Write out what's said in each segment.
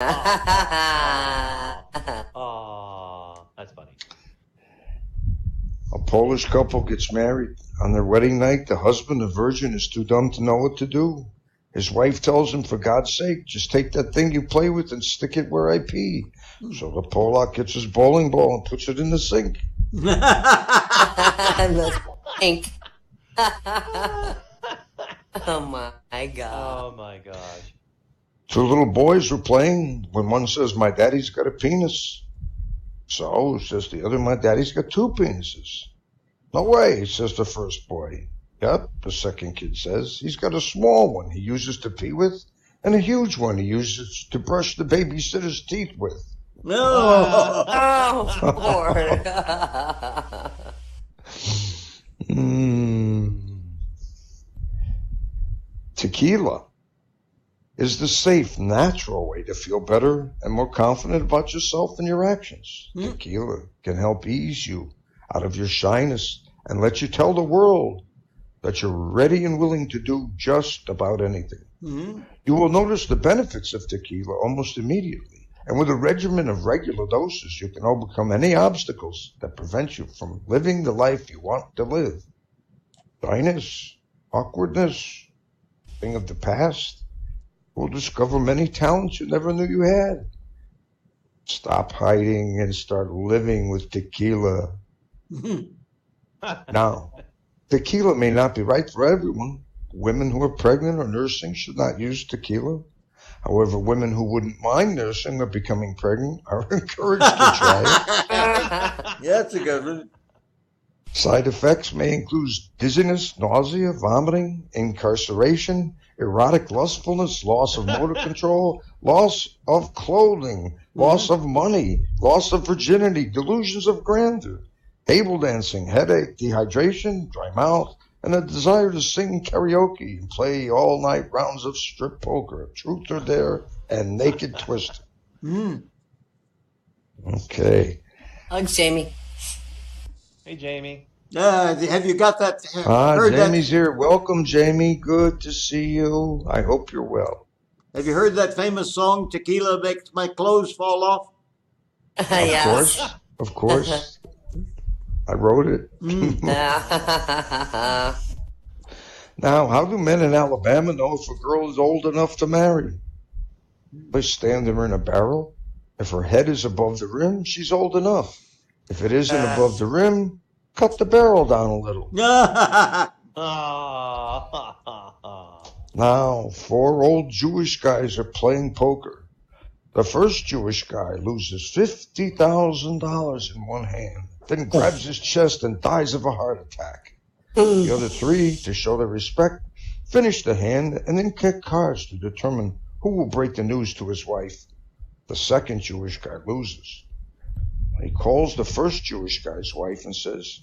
Oh, that's funny. A Polish couple gets married. On their wedding night, the husband, a virgin, is too dumb to know what to do. His wife tells him, for God's sake, just take that thing you play with and stick it where I pee. So the Polak gets his bowling ball and puts it in the sink. The stink. Oh my god. Oh my gosh. Two little boys were playing when one says, my daddy's got a penis. So, says the other, my daddy's got two penises. No way, says the first boy. Yep, the second kid says, he's got a small one he uses to pee with, and a huge one he uses to brush the babysitter's teeth with. No. Oh, Lord. Tequila is the safe, natural way to feel better and more confident about yourself and your actions. Tequila can help ease you out of your shyness and let you tell the world that you're ready and willing to do just about anything. You will notice the benefits of tequila almost immediately. And with a regimen of regular doses, you can overcome any obstacles that prevent you from living the life you want to live. Shyness, awkwardness, thing of the past. You'll discover many talents you never knew you had. Stop hiding and start living with tequila. Now, tequila may not be right for everyone. Women who are pregnant or nursing should not use tequila. However, women who wouldn't mind nursing or becoming pregnant are encouraged to try it. Yeah, that's a good one. Side effects may include dizziness, nausea, vomiting, incarceration, erotic lustfulness, loss of motor control, loss of clothing, loss of money, loss of virginity, delusions of grandeur, table dancing, headache, dehydration, dry mouth, and a desire to sing karaoke and play all-night rounds of strip poker, truth or dare, and naked twister. Okay. Hugs, Jamie. Hey, Jamie. Have you got that? Heard Jamie's here. Welcome, Jamie. Good to see you. I hope you're well. Have you heard that famous song, Tequila Makes My Clothes Fall Off? Yes. Of course. I wrote it. Now, how do men in Alabama know if a girl is old enough to marry? By standing her in a barrel. If her head is above the rim, she's old enough. If it isn't above the rim, cut the barrel down a little. Now, 4 old Jewish guys are playing poker. The first Jewish guy loses $50,000 in one hand, then grabs his chest and dies of a heart attack. The other 3, to show their respect, finish the hand and then kick cards to determine who will break the news to his wife. The second Jewish guy loses. He calls the first Jewish guy's wife and says,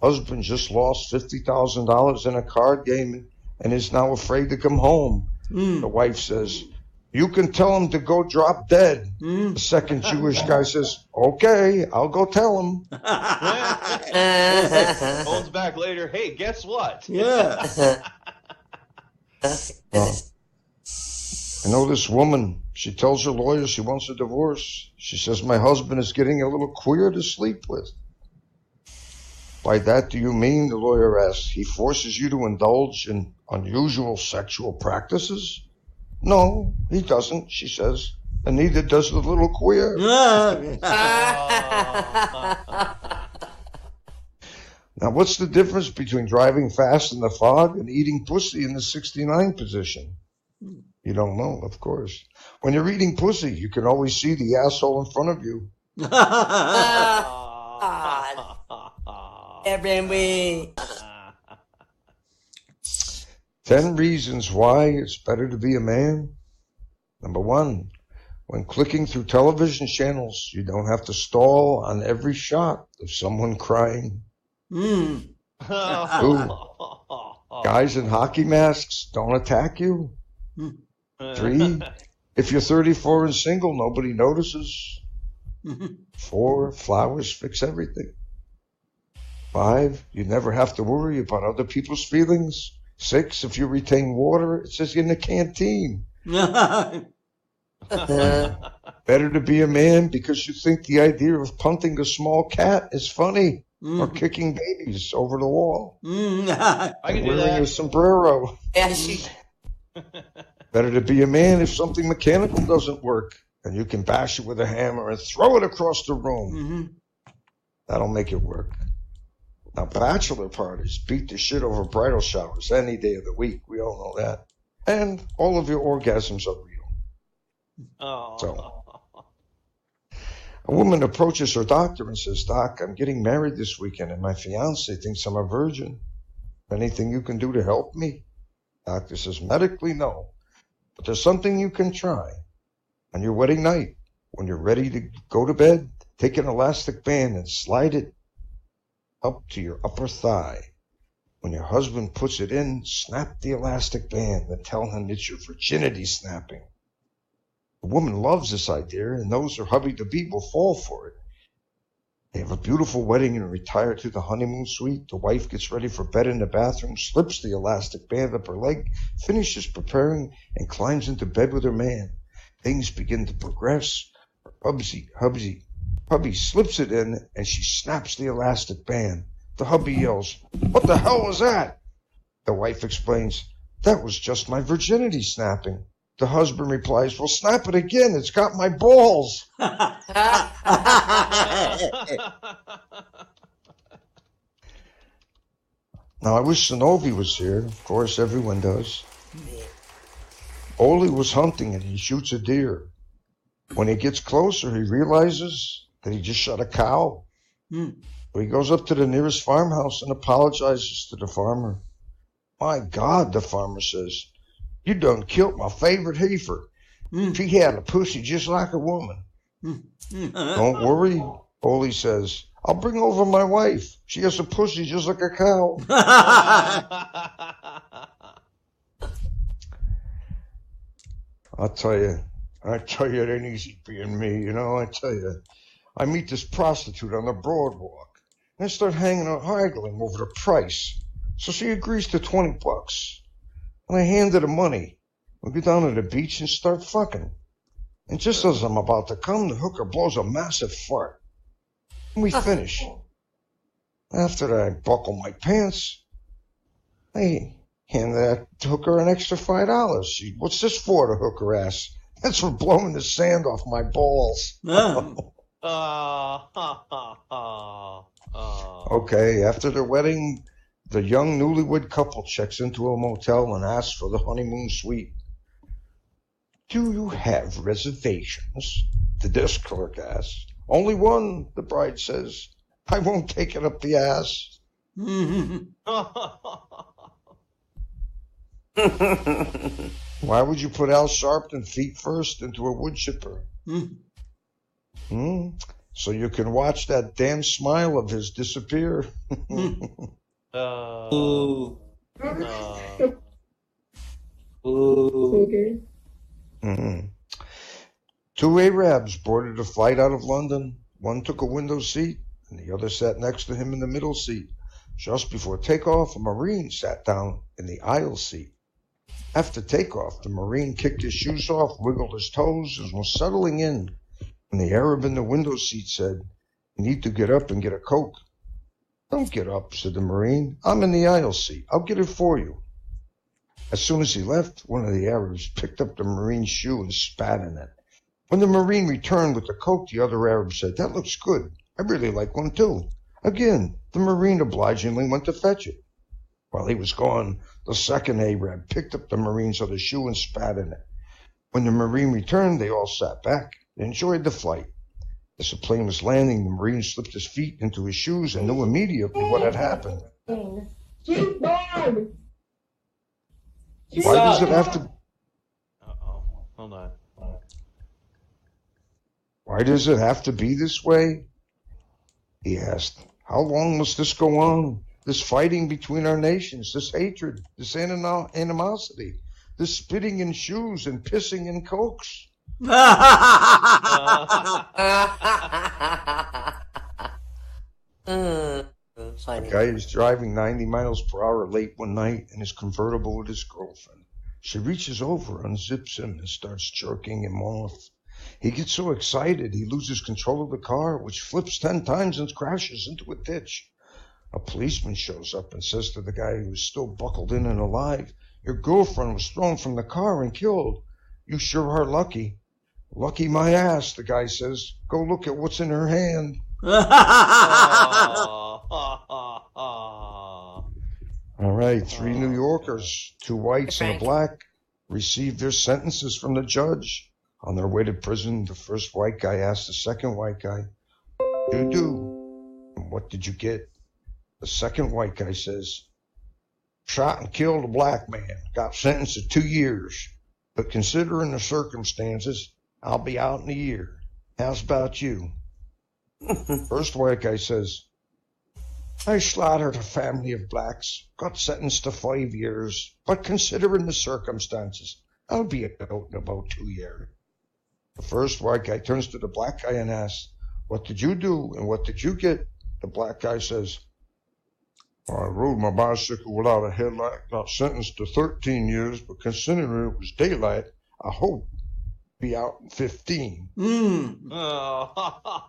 husband just lost $50,000 in a card game and is now afraid to come home. The wife says, you can tell him to go drop dead. The second Jewish guy says, okay, I'll go tell him. Phone's back later. Hey, guess what? Yeah. I know this woman. She tells her lawyer she wants a divorce. She says, my husband is getting a little queer to sleep with. By that, do you mean, the lawyer asks, he forces you to indulge in unusual sexual practices? No, he doesn't, she says, and neither does the little queer. Now, what's the difference between driving fast in the fog and eating pussy in the 69 position? You don't know, of course. When you're eating pussy, you can always see the asshole in front of you. Every week. 10 reasons why it's better to be a man. Number 1, when clicking through television channels, you don't have to stall on every shot of someone crying. 2, guys in hockey masks don't attack you. 3, if you're 34 and single, nobody notices. 4, flowers fix everything. 5, you never have to worry about other people's feelings. 6, if you retain water, it says in the canteen. Better to be a man because you think the idea of punting a small cat is funny, or kicking babies over the wall, I can do wearing a that. sombrero. Yeah, she. Better to be a man if something mechanical doesn't work, and you can bash it with a hammer and throw it across the room. That'll make it work. Now, bachelor parties beat the shit over bridal showers any day of the week. We all know that. And all of your orgasms are real. Oh. So, a woman approaches her doctor and says, "Doc, I'm getting married this weekend, and my fiance thinks I'm a virgin. Anything you can do to help me?" Doctor says, "Medically, no. But there's something you can try. On your wedding night, when you're ready to go to bed, take an elastic band and slide it up to your upper thigh. When your husband puts it in, snap the elastic band and tell him it's your virginity snapping." The woman loves this idea and knows her hubby-to-be will fall for it. They have a beautiful wedding and retire to the honeymoon suite. The wife gets ready for bed in the bathroom, slips the elastic band up her leg, finishes preparing, and climbs into bed with her man. Things begin to progress. Her hubby slips it in, and she snaps the elastic band. The hubby yells, "What the hell was that?" The wife explains, "That was just my virginity snapping." The husband replies, "Well, snap it again. It's got my balls." Now, I wish Sanovi was here. Of course, everyone does. Oli was hunting and he shoots a deer. When he gets closer, he realizes that he just shot a cow. So he goes up to the nearest farmhouse and apologizes to the farmer. "My God," the farmer says, "you done killed my favorite heifer. She had a pussy just like a woman." "Don't worry," Oli says. "I'll bring over my wife. She has a pussy just like a cow." I tell you, it ain't easy being me, you know. I tell you, I meet this prostitute on the boardwalk, and I start hanging out haggling over the price. So she agrees to $20. And I hand her the money. We go down to the beach and start fucking. And just as I'm about to come, the hooker blows a massive fart. And we finish. After that, I buckle my pants. I hand that hooker an extra $5. She, "What's this for?" the hooker asks. "That's for blowing the sand off my balls." Okay, after the wedding, the young newlywed couple checks into a motel and asks for the honeymoon suite. "Do you have reservations?" the desk clerk asks. "Only one," the bride says. "I won't take it up the ass." Why would you put Al Sharpton feet first into a wood chipper? So you can watch that damn smile of his disappear. Ooh. Two Arabs boarded a flight out of London. One took a window seat, and the other sat next to him in the middle seat. Just before takeoff, a Marine sat down in the aisle seat. After takeoff, the Marine kicked his shoes off, wiggled his toes, and was settling in. And the Arab in the window seat said, "You need to get up and get a Coke." "Don't get up," said the Marine. "I'm in the aisle seat. I'll get it for you." As soon as he left, one of the Arabs picked up the Marine's shoe and spat in it. When the Marine returned with the Coke, the other Arab said, "That looks good. I really like one too." Again, the Marine obligingly went to fetch it. While he was gone, the second Arab picked up the Marine's other shoe and spat in it. When the Marine returned, they all sat back and enjoyed the flight. As the plane was landing, the Marine slipped his feet into his shoes and knew immediately what had happened. Why does it have to... Uh-oh. Hold on. Why does it have to be this way? He asked. How long must this go on? This fighting between our nations, this hatred, this animosity, this spitting in shoes and pissing in cokes. Funny. A guy is driving 90 miles per hour late one night in his convertible with his girlfriend. She reaches over, unzips him, and starts jerking him off. He gets so excited he loses control of the car, which flips 10 times and crashes into a ditch. A policeman shows up and says to the guy who is still buckled in and alive, "Your girlfriend was thrown from the car and killed. You sure are lucky." "Lucky my ass," the guy says. "Go look at what's in her hand." All right, 3 New Yorkers, 2 whites and a black, received their sentences from the judge. On their way to prison, the first white guy asked the second white guy, "What did you do? And what did you get?" The second white guy says, "Shot and killed a black man. Got sentenced to 2 years. But considering the circumstances, I'll be out in a year. How's about you?" First white guy says, "I slaughtered a family of blacks. Got sentenced to 5 years. But considering the circumstances, I'll be out in about 2 years." The first white guy turns to the black guy and asks, "What did you do and what did you get?" The black guy says, "I rode my bicycle without a headlight, got sentenced to 13 years, but considering it was daylight, I hope to be out in 15. Ah.